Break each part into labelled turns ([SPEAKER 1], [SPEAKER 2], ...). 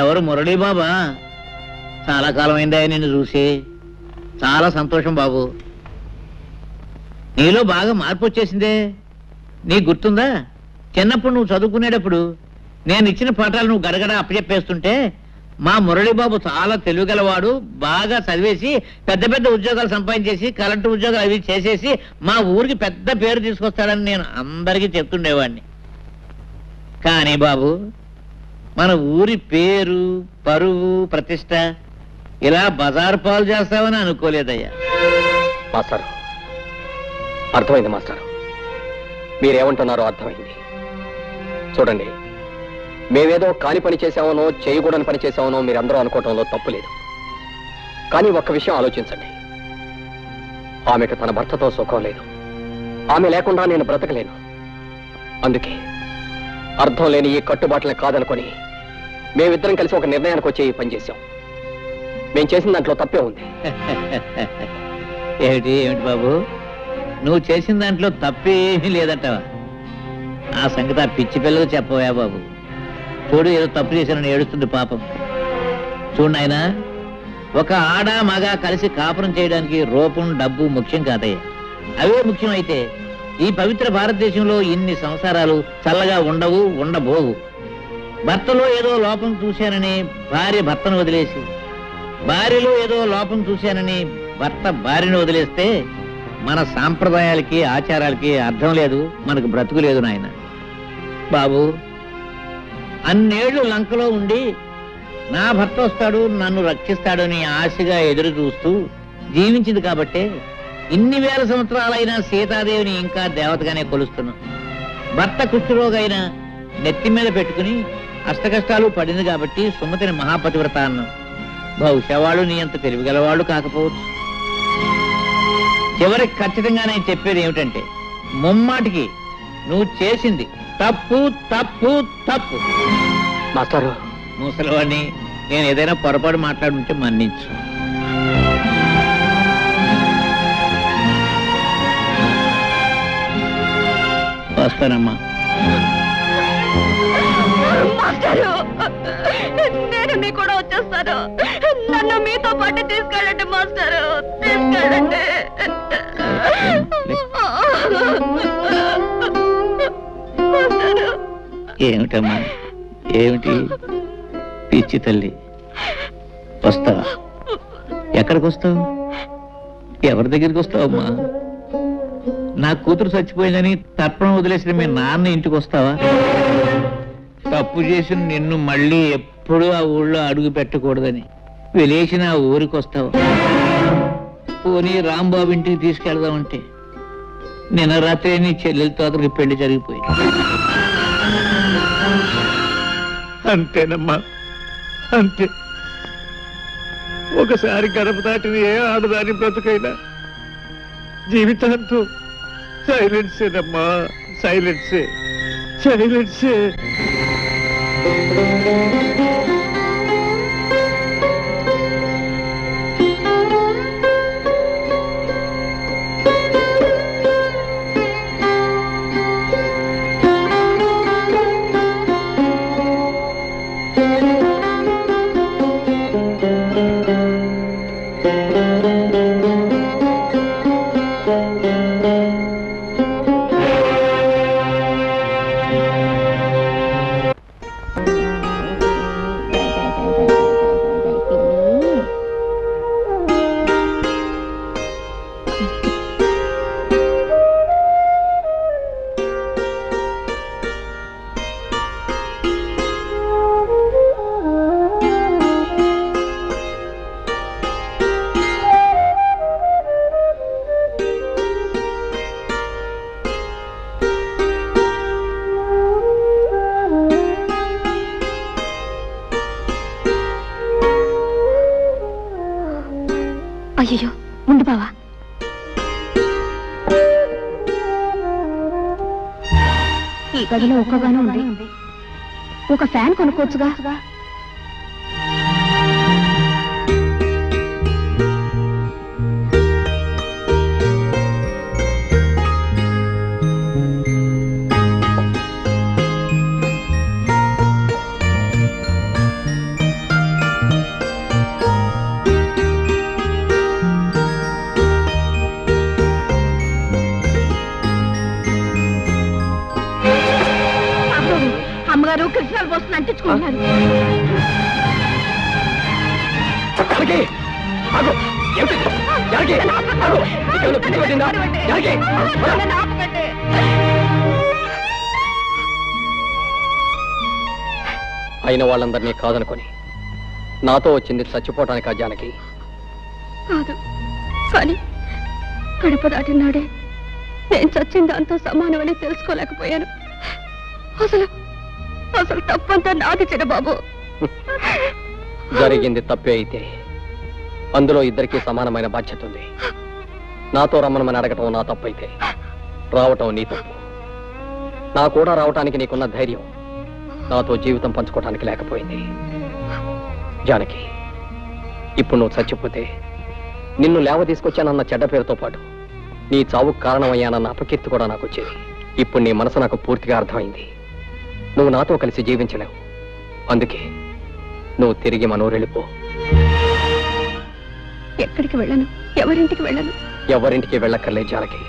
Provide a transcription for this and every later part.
[SPEAKER 1] ఎవరు మురళీ బాబా? చాలా కాలం అయిందా నిన్ను చూసి. చాలా సంతోషం బాబు. నీలో బాగా మార్పు వచ్చేసిందే. నీకు గుర్తుందా, చిన్నప్పుడు నువ్వు చదువుకునేటప్పుడు నేను ఇచ్చిన పాఠాలు నువ్వు గడగడ అప్పచెప్పేస్తుంటే మా మురళీబాబు చాలా తెలివిగలవాడు, బాగా చదివేసి పెద్ద పెద్ద ఉద్యోగాలు సంపాదించేసి కలెక్టర్ ఉద్యోగాలు అవి చేసేసి మా ఊరికి పెద్ద పేరు తీసుకొస్తాడని నేను అందరికీ చెప్తుండేవాడిని. కానీ బాబు, మన ఊరి పేరు, పరువు, ప్రతిష్ట ఇలా బజారు పాలు చేస్తావని అనుకోలేదయ్యా.
[SPEAKER 2] మాస్టారు, అర్థమైంది మాస్టారు, మీరేమంటున్నారో అర్థమైంది. చూడండి, మేమేదో కాని పని చేశామనో చేయకూడని పని చేశామనో మీరందరూ అనుకోవటంలో తప్పు లేదు. కానీ ఒక్క విషయం ఆలోచించండి, ఆమెకు తన భర్తతో సుఖం లేదు. ఆమె లేకుండా నేను బ్రతకలేను. అందుకే అర్థం లేని ఈ కట్టుబాట్లని కాదనుకొని మేమిద్దరం కలిసి ఒక నిర్ణయానికి వచ్చి ఈ పని చేశాం. మేం చేసిన దాంట్లో తప్పే ఉంది.
[SPEAKER 1] ఏమిటి బాబు, నువ్వు చేసిన దాంట్లో తప్పేమీ లేదంటావా? ఆ సంగతి ఆ పిచ్చి పిల్లలు చెప్పవా బాబు? చూడు, ఏదో తప్పు చేశానని ఏడుస్తుంది పాపం. చూడు నాయనా, ఒక ఆడ మగ కలిసి కాపురం చేయడానికి రూపం, డబ్బు ముఖ్యం కాదయ్యా. అవే ముఖ్యం అయితే ఈ పవిత్ర భారతదేశంలో ఇన్ని సంసారాలు చల్లగా ఉండవు, ఉండబోవు. భర్తలో ఏదో లోపం చూశానని భార్య భర్తను వదిలేసి, భార్యలో ఏదో లోపం చూశానని భర్త భార్యను వదిలేస్తే మన సాంప్రదాయాలకి, ఆచారాలకి అర్థం లేదు, మనకు బ్రతుకు లేదు నాయన. బాబు, అన్నేళ్లు లంకలో ఉండి నా భర్త వస్తాడు, నన్ను రక్షిస్తాడని ఆశగా ఎదురు చూస్తూ జీవించింది కాబట్టే ఇన్ని వేల సంవత్సరాలైనా సీతాదేవిని ఇంకా దేవతగానే కొలుస్తున్నాం. భర్త కుష్ఠరోగైనా నెత్తి మీద పెట్టుకుని అష్టకష్టాలు పడింది కాబట్టి సుమతిని మహాపతివ్రత అన్నాం. బహుశా వాళ్ళు నీ అంత తెలివిగలవాళ్ళు కాకపోవచ్చు. చివరికి ఖచ్చితంగా నేను చెప్పేది ఏమిటంటే, ముమ్మాటికి నువ్వు చేసింది తప్పు, తప్పు, తప్పు.
[SPEAKER 2] మాస్టారు,
[SPEAKER 1] ముసలివాడిని, నేను ఏదైనా పొరపాటు మాట్లాడుంటే మన్నించు. వస్తానమ్మా.
[SPEAKER 3] మాస్టారు, నేను మీ కూడా వచ్చేస్తాను. నన్ను మీతో పాటు తీసుకెళ్ళండి మాస్టారు, తీసుకెళ్ళండి.
[SPEAKER 1] ఏమిటమ్మా, ఏమిటి పిచ్చి తల్లి? వస్తావా? ఎక్కడికి వస్తావు? ఎవరి దగ్గరికి వస్తావమ్మా? నా కూతురు చచ్చిపోయిందని తర్పణం వదిలేసిన మీ నాన్న ఇంటికి వస్తావా? తప్పు చేసిన నిన్ను మళ్ళీ ఎప్పుడూ ఆ ఊళ్ళో అడుగు పెట్టకూడదని వెలేసిన ఆ ఊరికి వస్తావా? పోనీ రాంబాబు ఇంటికి తీసుకెళ్దామంటే నిన్న రాత్రి నీ చెల్లెలతో అతనికి పెళ్లి జరిగిపోయింది. అంతేనమ్మా, అంతే. ఒకసారి గడప దాటిన ఏ ఆడదాని బ్రతుకైనా జీవితాంతో సైలెన్సేనమ్మా, సైలెన్సే, సైలెన్సే.
[SPEAKER 3] అయ్యో, ఉండు బావా. ఈ గదిలో ఒక్కగానే ఉంది, ఒక ఫ్యాన్ కొనుక్కోవచ్చుగా. అమ్మగారు కృష్ణాలు పోస్తున్న అంటించుకుంటున్నారు.
[SPEAKER 2] అయిన వాళ్ళందరినీ కాదనుకొని నాతో వచ్చింది చచ్చిపోవటానికి ఆ జానకి
[SPEAKER 3] కాదు. కానీ గడప దాటినాడే నేను చచ్చిన దాంతో సమానమని తెలుసుకోలేకపోయాను. అసలు అసలు తప్పంతా నాది చిన్నబాబు.
[SPEAKER 2] జరిగింది తప్పే అయితే అందులో ఇద్దరికీ సమానమైన బాధ్యత ఉంది. నాతో రమ్మనమని అడగటం నా తప్పైతే రావటం నీ తప్పు. నా కూడా రావటానికి నీకున్న ధైర్యం నాతో జీవితం పంచుకోవటానికి లేకపోయింది. జానకి, ఇప్పుడు నువ్వు చచ్చిపోతే నిన్ను లేవ తీసుకొచ్చానన్న చెడ్డ పేరుతో పాటు నీ చావుకు కారణమయ్యానన్న అపకీర్తి కూడా నాకు వచ్చేది. ఇప్పుడు నీ మనసు నాకు పూర్తిగా అర్థమైంది. నువ్వు నాతో కలిసి జీవించలేవు. అందుకే నువ్వు తిరిగి మనూరు వెళ్ళిపో.
[SPEAKER 3] ఎక్కడికి వెళ్ళను, ఎవరింటికి వెళ్ళను.
[SPEAKER 2] ఎవరింటికి వెళ్ళక్కర్లేదు జానకి.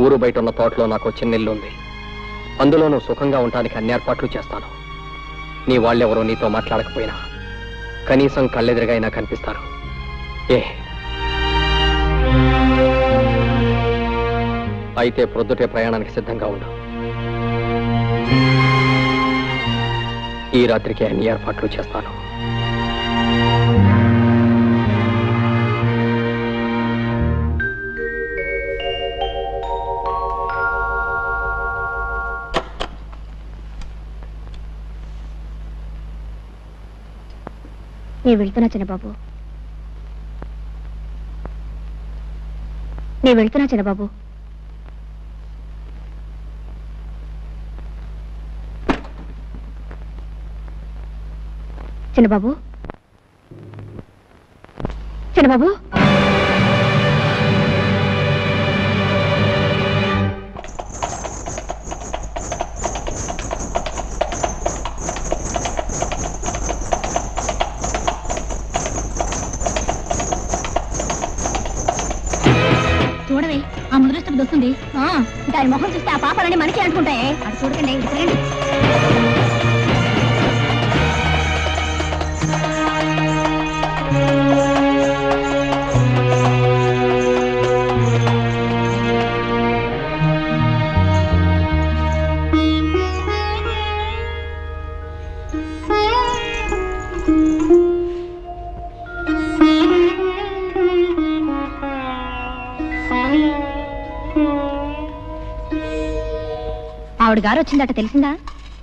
[SPEAKER 2] ఊరు బయట ఉన్న తోటలో నాకు చిన్న ఇల్లు ఉంది. అందులో నువ్వు సుఖంగా ఉండటానికి అన్ని ఏర్పాట్లు చేస్తాను. నీ వాళ్ళెవరో నీతో మాట్లాడకపోయినా కనీసం కళ్ళెదురుగా కనిపిస్తారు. అయితే ప్రొద్దుటే ప్రయాణానికి సిద్ధంగా ఉండు. ఈ రాత్రికి అన్ని ఏర్పాట్లు చేస్తాను.
[SPEAKER 3] నేను వెళ్తున్నా చిన్నబాబు, నేను వెళ్తున్నా చిన్నబాబు. చిన్నబాబు, చిన్నబాబు, చూడవే ఆ ముద్రస్తకు దొస్తుంది. దాని మొహం చూస్తే ఆ పాపాలన్నీ మనకి అంటుకుంటాయి. అది చూడకండి, రండి. ఆవిడ గారు వచ్చిందట, తెలిసిందా?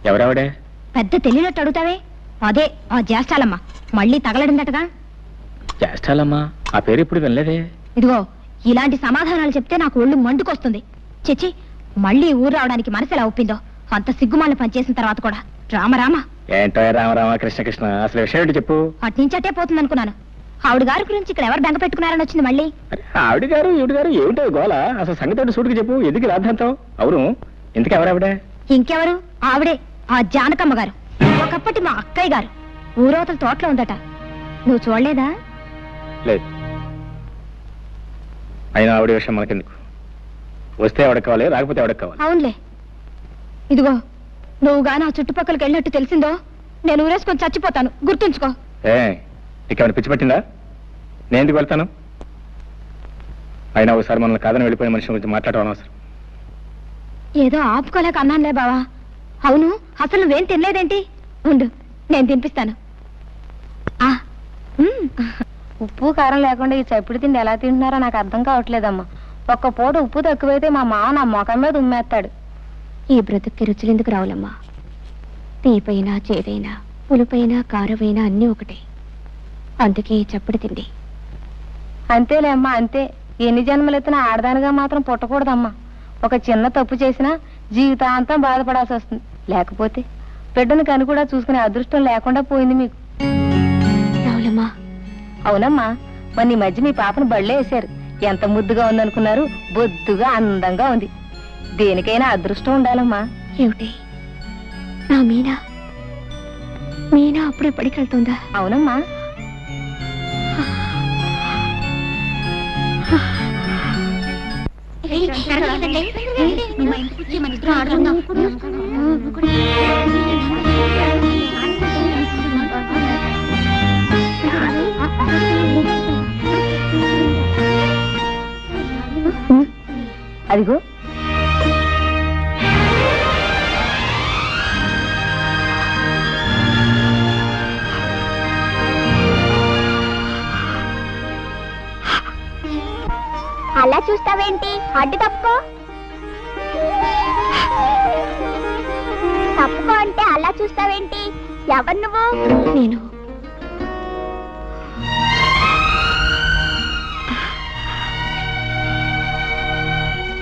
[SPEAKER 1] ఎవరావిడే?
[SPEAKER 3] పెద్ద తెలియనట్టు అడుగుతావే, అదే ఆ జ్యేష్ఠాలమ్మ. మళ్ళీ తగలడిందటగా.
[SPEAKER 1] జ్యేష్ఠాలమ్మా? ఆ పేరు ఇప్పుడు వినలేదే.
[SPEAKER 3] ఇదిగో ఇలాంటి సమాధానాలు చెప్తే నాకు ఒళ్ళు మండుకొస్తుంది. చిచ్చి, మళ్ళీ ఊరు రావడానికి మనసు ఎలా ఒప్పిందో. అంత సిగ్గుమాలను పనిచేసిన తర్వాత కూడా. రామరామ.
[SPEAKER 1] ఏంటో రామరామ కృష్ణ కృష్ణ, అసలు విషయం ఏంటి చెప్పు.
[SPEAKER 3] అట్నుంచటే పోతుంది అనుకున్నాను. ఆవిడ గారి గురించి ఇక్కడ ఎవరు బెంగ పెట్టుకున్నారని వచ్చింది మళ్ళీ.
[SPEAKER 1] ఆవిడ గారు ఈవిడ గారు ఏమిటో గోల? అసలు సంగతి సూటికి చెప్పు, ఎందుకు రాద్ధాంతం? అవును, ఎందుకు ఎవరావిడే?
[SPEAKER 3] ఇంకెవరు? ఆవిడే, ఆ జానకమ్మ గారు. ఒకప్పటి మా అక్కయ్య గారు. ఊరవతల తోటలో ఉందట. నువ్వు చూడలేదా?
[SPEAKER 1] లేదు. అయినా ఆవిడ విషయం మనకెందుకు? వస్తే ఎవడకు కావాలి, రాకపోతే ఎవడకు కావాలి.
[SPEAKER 3] అవునులే. ఇదిగో నువ్వు గాని ఆ చుట్టుపక్కలకి వెళ్ళినట్టు తెలిసిందో నేను ఊరేసుకొని చచ్చిపోతాను, గుర్తుంచుకో.
[SPEAKER 1] నీకేమైనా పిచ్చి పట్టిందా? నేను ఎందుకు వెళ్తాను? అయినా ఒకసారి మనల్ని కాదని వెళ్ళిపోయిన మనిషి గురించి మాట్లాడడం అనవసరం.
[SPEAKER 3] ఏదో ఆపుకోలేక అన్నానులే బావా. అవును, అసలు నువ్వేం తినలేదేంటి? ఉండు, నేను తినిపిస్తాను.
[SPEAKER 4] ఉప్పు కారం లేకుండా ఈ చప్పుడు తిండి ఎలా తింటున్నారో నాకు అర్థం కావట్లేదమ్మా. ఒక్క పూట ఉప్పు తక్కువైతే మా మామ నా మొఖం మీద ఉమ్మేస్తాడు.
[SPEAKER 3] ఈ బ్రతుక్కి రుచులెందుకు రావులమ్మా? తీపైనా చేదైనా పులుపైనా కారమైనా అన్నీ ఒకటే. అందుకే ఈ చప్పుడు తిండి.
[SPEAKER 4] అంతేలే అమ్మా, అంతే. ఎన్ని జన్మలెత్తినా ఆడదానిగా మాత్రం పుట్టకూడదమ్మా. ఒక చిన్న తప్పు చేసినా జీవితాంతం బాధపడాల్సి వస్తుంది. లేకపోతే బిడ్డను కను కూడా చూసుకునే అదృష్టం లేకుండా పోయింది మీకు.
[SPEAKER 3] రావులమ్మా.
[SPEAKER 4] అవునమ్మా, మొన్న ఈ మధ్య మీ పాపను బళ్ళే వేశారు. ఎంత ముద్దుగా ఉందనుకున్నారు? బొద్దుగా అందంగా ఉంది. దేనికైనా అదృష్టం ఉండాలమ్మా.
[SPEAKER 3] ఏమిటి నా మీనా? మీనా అప్పుడే పడికెళ్తుందా?
[SPEAKER 4] అవునమ్మా.
[SPEAKER 3] మన
[SPEAKER 4] అదిగో
[SPEAKER 3] అలా చూస్తావేంటి? అడ్డు తప్పుకో. తప్పుకో అంటే అలా చూస్తావేంటి? ఎవరు నువ్వు?
[SPEAKER 5] నేను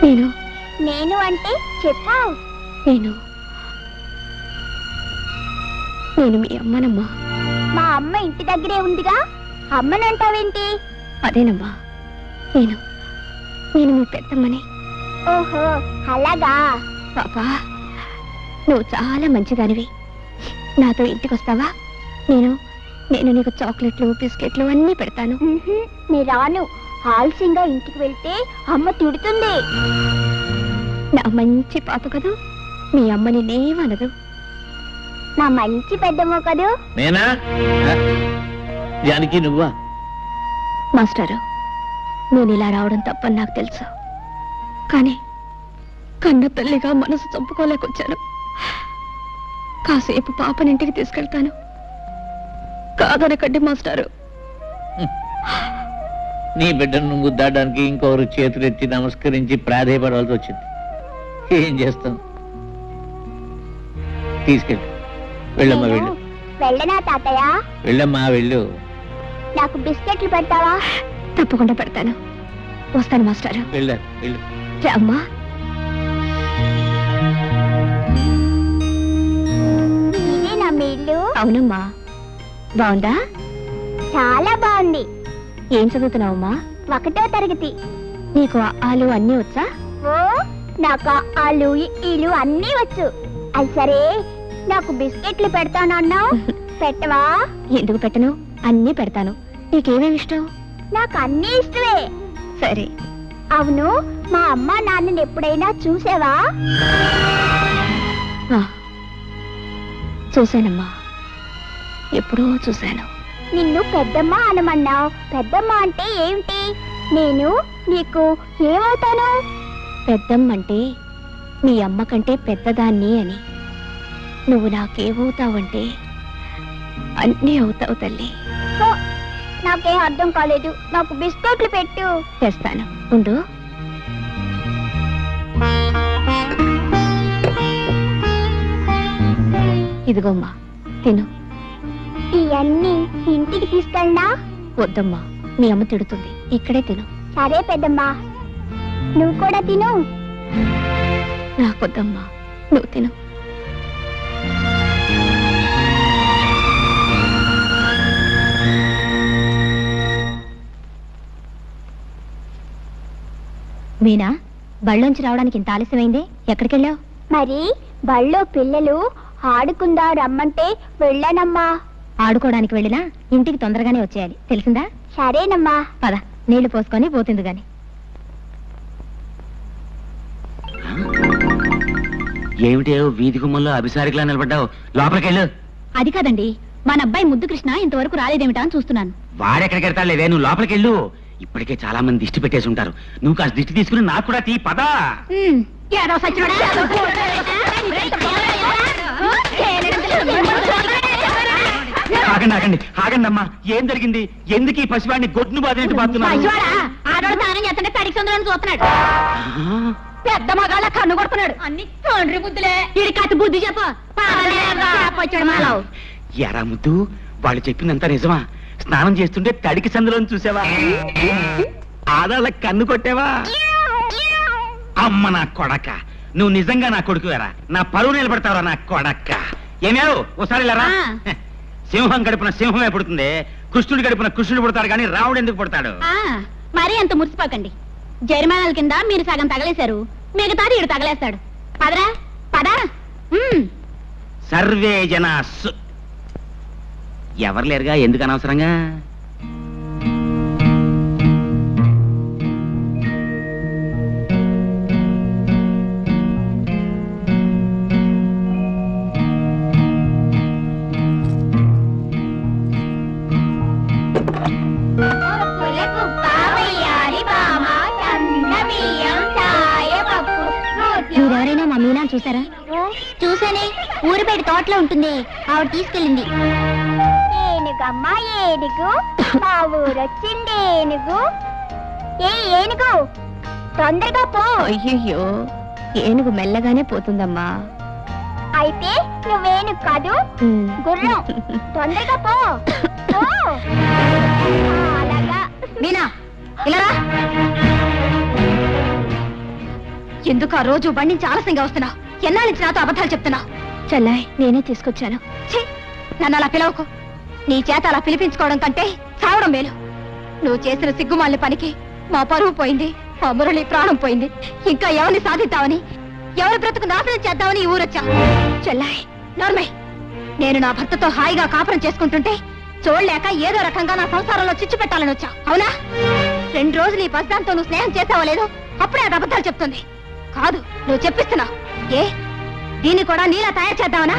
[SPEAKER 5] నేను
[SPEAKER 3] నేను అంటే చెప్పావు.
[SPEAKER 5] నేను నేను మీ అమ్మనమ్మా.
[SPEAKER 3] మా అమ్మ ఇంటి దగ్గరే ఉందిగా, అమ్మనంటావేంటి?
[SPEAKER 5] అదేనమ్మా, నేను నేను మీ పెద్దమ్మని.
[SPEAKER 3] ఓహో అలాగా.
[SPEAKER 5] పాపా, నువ్వు చాలా మంచిదానివి. నాతో ఇంటికి వస్తావా? నేను నేను నీకు చాక్లెట్లు బిస్కెట్లు అన్నీ పెడతాను.
[SPEAKER 3] నీ రాను. ఆలస్యంగా ఇంటికి వెళ్తే అమ్మ తిడుతుంది.
[SPEAKER 5] నా మంచి పాప కదూ, మీ అమ్మని నేమనదు.
[SPEAKER 3] నా మంచి పెద్దమ్మ కదూ.
[SPEAKER 1] నేనా? జానకి నువ్వా?
[SPEAKER 5] మాస్టారు, నేను ఇలా రావడం తప్పని నాకు తెలుసు. కానీ కన్న తల్లిగా మనసు చంపుకోలేకొచ్చాను. కాసేపు పాపనింటికి తీసుకెళ్తాను. కాదనకండి మాస్టారు.
[SPEAKER 1] నీ బిడ్డను నువ్వు దాడడానికి ఇంకొకరు చేతులెత్తి నమస్కరించి ప్రాధేయపడవలసి వచ్చింది. ఏం చేస్తాం? తీసుకెళ్ళి వెళ్ళమ్మా, వెళ్ళు.
[SPEAKER 3] వెళ్ళనా తాతయ్య?
[SPEAKER 1] వెళ్ళమ్మా, వెళ్ళు.
[SPEAKER 3] నాకు బిస్కెట్లు పెడతావా?
[SPEAKER 5] తప్పకుండా పెడతాను. వస్తాను మాస్టారు.
[SPEAKER 1] వెళ్ళారు, వెళ్ళు.
[SPEAKER 5] అమ్మా,
[SPEAKER 3] ఇదేనా మీ ఇల్లు?
[SPEAKER 5] అవునమ్మా. బాగుందా?
[SPEAKER 3] చాలా బాగుంది.
[SPEAKER 5] ఏం చదువుతున్నావమ్మా?
[SPEAKER 3] 1వ తరగతి.
[SPEAKER 5] నీకు ఆలు అన్నీ వచ్చా?
[SPEAKER 3] ఓ, నాకు ఆలు ఈలు అన్నీ వచ్చు. అది సరే, నాకు బిస్కెట్లు పెడతానన్నావు, పెట్టవా?
[SPEAKER 5] ఎందుకు పెట్టను? అన్నీ పెడతాను. నీకేమేమి ఇష్టం?
[SPEAKER 3] నాకు అన్నీ ఇష్టమే.
[SPEAKER 5] సరే.
[SPEAKER 3] అవును, మా అమ్మ నాన్నని ఎప్పుడైనా చూసావా?
[SPEAKER 5] చూశానమ్మా, ఎప్పుడో చూశాను.
[SPEAKER 3] నిన్ను పెద్దమ్మ అనమన్నావు. పెద్దమ్మ అంటే ఏమిటి? నేను నీకు ఏమవుతాను?
[SPEAKER 5] పెద్దమ్మంటే మీ అమ్మ కంటే పెద్దదాన్ని అని. నువ్వు నాకేమవుతావంటే అన్నీ అవుతావు తల్లి.
[SPEAKER 3] ఓ, నాకేం అర్థం కాలేదు. నాకు బిస్కెట్లు పెట్టు.
[SPEAKER 5] తెస్తాను, ఉండు. ఇదిగోమ్మా, తిను.
[SPEAKER 3] ఇవన్నీ ఇంటికి తీసుకెళ్ళనా?
[SPEAKER 5] వద్దమ్మా, మీ అమ్మ తిడుతుంది. ఇక్కడే తిను.
[SPEAKER 3] సరే పెద్దమ్మా, నువ్వు కూడా తిను.
[SPEAKER 5] నాకొద్దమ్మా, నువ్వు తిను.
[SPEAKER 3] మీనా, బళ్ళోంచి రావడానికి ఇంత ఆలస్యమైంది. ఎక్కడికెళ్ళావు? మరి బళ్ళో పిల్లలు ఆడుకుందా రమ్మంటే వెళ్ళానమ్మా. ఆడుకోవడానికి వెళ్ళినా ఇంటికి తొందరగానే వచ్చేయాలి, తెలిసిందా? సరేనమ్మా. పద, నీళ్లు పోసుకొని పోతుంది గాని.
[SPEAKER 6] ఏమిటి వీధి గుమ్మంలో అభిసారికలా నిలబడ్డావు? లోపలికెళ్ళు.
[SPEAKER 3] అది కాదండి, మన అబ్బాయి ముద్దు కృష్ణ ఇంతవరకు రాలేదేమిటా అని చూస్తున్నాను.
[SPEAKER 6] వాడెక్కడికి వెళ్తాడులేవే, నువ్వు లోపలికెళ్ళు. ఇప్పటికే చాలా మంది దిష్టి పెట్టేసి ఉంటారు. నువ్వు కాస్త దిష్టి తీసుకుని నాకు కూడా తీ, పదా. ఆగండి ఆగండి ఆగండి అమ్మా, ఏం జరిగింది? ఎందుకు ఈ పసివాడిని గొడ్డును బాధినట్టు బాగుతున్నాడు?
[SPEAKER 3] పెద్ద మగాళ్ళ కన్ను కొడుతున్నాడు. అన్ని తండ్రి బుద్ధులే. ఇది కత్తి బుద్ధి చెప్ప.
[SPEAKER 6] ఎరా ముద్దు, వాళ్ళు చెప్పిందంతా నిజమా? స్నానం చేస్తుంటే తడికి సందులో చూసావా? ఆదాల కన్ను కొట్టావా? అమ్మ నా కొడక, నువ్వు నిజంగా నా కొడుకువేరా? నా పరువు నిలబడతావరా నా కొడక్క? ఏమేవు ఒకసారి లేరా? సింహం గడుపున సింహమే పుడుతుంది, కృష్ణుడి గడుపున కృష్ణుడు పుడతాడు, కానీ రాముడు ఎందుకు పుడతాడు?
[SPEAKER 3] మరీ అంత మురిసిపోకండి. జరిమానాల కింద మీరు సగం తగలేశారు, మిగతాది ఇడు తగలేస్తాడు. పదరా పదా.
[SPEAKER 6] సర్వే జనా ఎవరు లేరుగా, ఎందుకు అనవసరంగా?
[SPEAKER 3] చూసారా? చూసానే, ఊరి బయట తోటలో ఉంటుంది, ఆవిడ తీసుకెళ్ళింది. ఏనుగమ్మా ఏనుగు, మా ఊరొచ్చింది ఏనుగు. ఏనుగు తొందరగా పో. అయ్యయ్యో, ఏనుగు మెల్లగానే పోతుందమ్మా. అయితే నువ్వేనుగు కాదు, గుర్రం. తొందరగా పో. అలాగా. మీనా ఇలా రా. ఎందుకు ఆ రోజు బండి నుంచి ఆలస్యంగా వస్తున్నా? ఎన్నాళ్ళ నుంచి నాతో అబద్ధాలు చెప్తున్నా? చెల్లాయ్, నేనే తీసుకొచ్చాను. నన్ను అలా పిలవకు. నీ చేత అలా పిలిపించుకోవడం కంటే చావడం మేలు. నువ్వు చేసిన సిగ్గుమాలిన పనికి మా పరువు పోయింది, మా మురళి ప్రాణం పోయింది. ఇంకా ఎవరిని సాధిద్దామని, ఎవరి బ్రతుకు నాశనం చేద్దామని ఈ ఊరొచ్చా? చెల్లాయ్ నార్మల్, నేను నా భర్తతో హాయిగా కాపురం చేసుకుంటుంటే చూడలేక ఏదో రకంగా నా సంసారంలో చిచ్చు పెట్టాలని వచ్చా, అవునా? 2 రోజులు ఈ పసిదాంతో నువ్వు స్నేహం చేసావో లేదో అప్పుడే అది అబద్ధాలు చెప్తుంది. కాదు, నువ్వు చెప్పిస్తున్నావు. ఏ దీన్ని కూడా నీలా తయారు చేద్దామనా?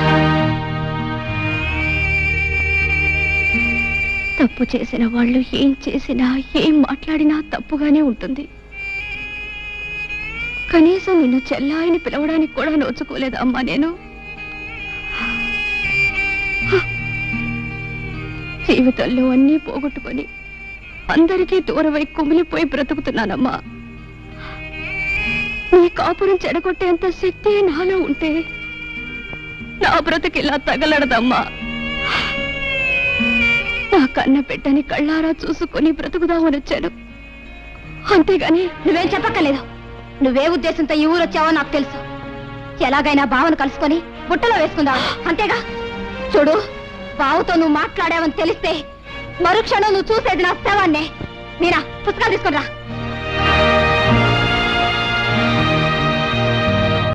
[SPEAKER 3] తప్పు చేసిన వాళ్ళు ఏం చేసినా, ఏం మాట్లాడినా తప్పుగానే ఉంటుంది. కనీసం నిన్ను చెల్లాయిని పిలవడానికి కూడా నోచుకోలేదా అమ్మా నేను? జీవితంలో అన్నీ పోగొట్టుకొని అందరికీ దూరమై కుమిలిపోయి బ్రతుకుతున్నానమ్మా. నీ కాపురం చెడగొట్టేంత శక్తి నాలో ఉంటే నా బ్రతుకిలా తగలడదమ్మా. నా కన్న బిడ్డని కళ్ళారా చూసుకొని బ్రతుకుదామని వచ్చాను, అంతేగాని నువ్వేం చెప్పక్కర్లేదు. నువ్వే ఉద్దేశంతో ఈ ఊరొచ్చావో నాకు తెలుసు. ఎలాగైనా బావను కలుసుకొని బుట్టలో వేసుకుందావు, అంతేగా? చూడు, బావుతో నువ్వు మాట్లాడావని తెలిస్తే మరుక్షణం నువ్వు చూసేది నా శవాన్నే. మీరా పుస్తకాలు తీసుకుని రా.